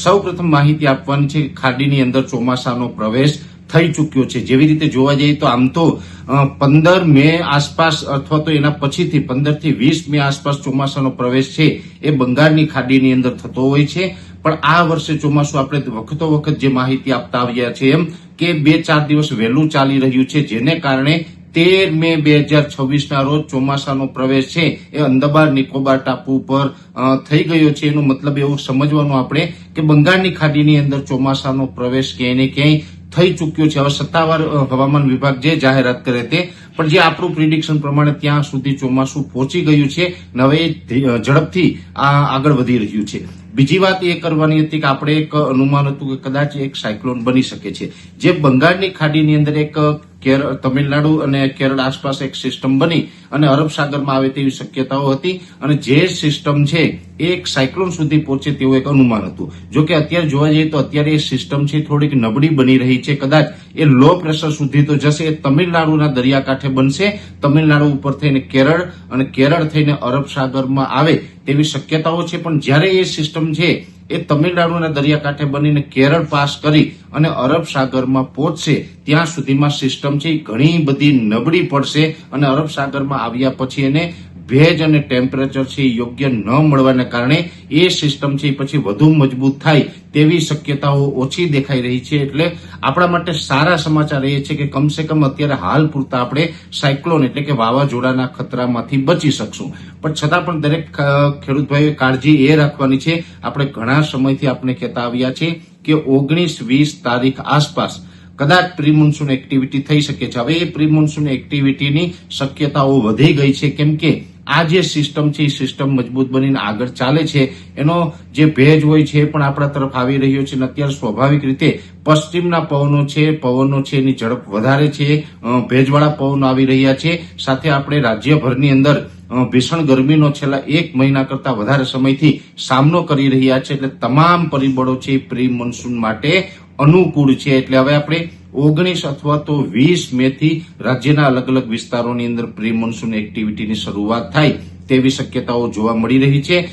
સૌપ્રથમ માહિતી આપવાની છે કે ખાડીની અંદર ચોમાસાનો પ્રવેશ થઈ ચૂક્યો છે। જેવી રીતે જોવા જઈએ તો આમ તો 15 મે આસપાસ અથવા તો એના પછીથી 15 થી 20 મે આસપાસ ચોમાસાનો પ્રવેશ છે એ બંગાળની ખાડીની અંદર થતો હોય છે। પણ આ વર્ષે ચોમાસું આપણે વખતો વખત જે માહિતી આપતા આવ્યા છે એમ કે 2-4 દિવસ વહેલું ચાલી રહ્યું છે, જેને કારણે 13 મે 2026 રોજ ચોમાસાનો પ્રવેશ છે એ અંદમાન નિકોબાર ટાપુ ઉપર થઈ ગયો છે। એનો મતલબ એવું સમજવાનું આપણે કે બંગાળની ખાડીની અંદર ચોમાસાનો પ્રવેશ ક્યાંય ને ક્યાંય થઈ ચૂક્યો છે। હવે સત્તાવાર હવામાન વિભાગ જે જાહેરાત કરે તે, પણ જે આપણું પ્રિડિક્શન પ્રમાણે ત્યાં સુધી ચોમાસું પહોંચી ગયું છે અને હવે ઝડપથી આગળ વધી રહ્યું છે। બીજી વાત એ કરવાની હતી કે આપણે એક અનુમાન હતું કે કદાચ એક સાયક્લોન બની શકે છે, જે બંગાળની ખાડીની અંદર એક તમિલનાડુ અને કેરળ આસપાસ એક સિસ્ટમ બની અને અરબ સાગરમાં આવે તેવી શક્યતાઓ હતી અને જે સિસ્ટમ છે એ એક સાયક્લોન સુધી પહોંચે તેવું એક અનુમાન હતું। જો કે અત્યારે જોવા જઈએ તો અત્યારે એ સિસ્ટમ છે થોડીક નબળી બની રહી છે, કદાચ એ લો પ્રેશર સુધી તો જશે, એ તમિલનાડુના દરિયાકાંઠે બનશે, તમિલનાડુ ઉપર થઈને કેરળ અને કેરળ થઈને અરબ સાગરમાં આવે તેવી શક્યતાઓ છે। પણ જ્યારે એ સિસ્ટમ છે એ તમિલનાડુના દરિયાકાંઠે બનીને કેરળ પાસ કરી અને અરબ સાગરમાં પહોંચશે ત્યાં સુધીમાં સિસ્ટમ છે એ ઘણી બધી નબળી પડશે અને અરબ સાગરમાં આવ્યા પછી એને ભેજ અને ટેમ્પરેચર છે યોગ્ય ન મળવાને કારણે એ સિસ્ટમ છે પછી વધુ મજબૂત થાય તેવી શક્યતાઓ ઓછી દેખાઈ રહી છે। એટલે આપણા માટે સારા સમાચાર એ છે કે કમસે કમ અત્યારે હાલ પૂરતા આપણે સાયક્લોન એટલે કે વાવાઝોડાના ખતરામાંથી બચી શકશું। પણ છતાં પણ દરેક ખેડૂત ભાઈઓએ કાળજી એ રાખવાની છે, આપણે ઘણા સમયથી આપણે કહેતા આવ્યા છે કે 19-20 તારીખ આસપાસ કદાચ પ્રી મોન્સૂન એક્ટિવિટી થઈ શકે છે। હવે એ પ્રી મોન્સૂન એક્ટિવિટીની શક્યતાઓ વધી ગઈ છે, કેમ કે આ જે સિસ્ટમ છે એ સિસ્ટમ મજબૂત બનીને આગળ ચાલે છે, એનો જે ભેજ હોય છે એ પણ આપણા તરફ આવી રહ્યો છે અને અત્યારે સ્વાભાવિક રીતે પશ્ચિમના પવનો છે એની ઝડપ વધારે છે, ભેજવાળા પવનો આવી રહ્યા છે। સાથે આપણે રાજ્યભરની અંદર ભીષણ ગરમીનો છેલ્લા 1 મહિના કરતા વધારે સમયથી સામનો કરી રહ્યા છે, એટલે તમામ પરિબળો છે પ્રી મોન્સૂન માટે અનુકૂળ છે। એટલે હવે આપણે 19 અથવા તો 20 મે થી રાજ્યના અલગ અલગ વિસ્તારોની અંદર પ્રી મોન્સૂન એક્ટિવિટીની શરૂઆત થાય તેવી શક્યતાઓ જોવા મળી રહી છે।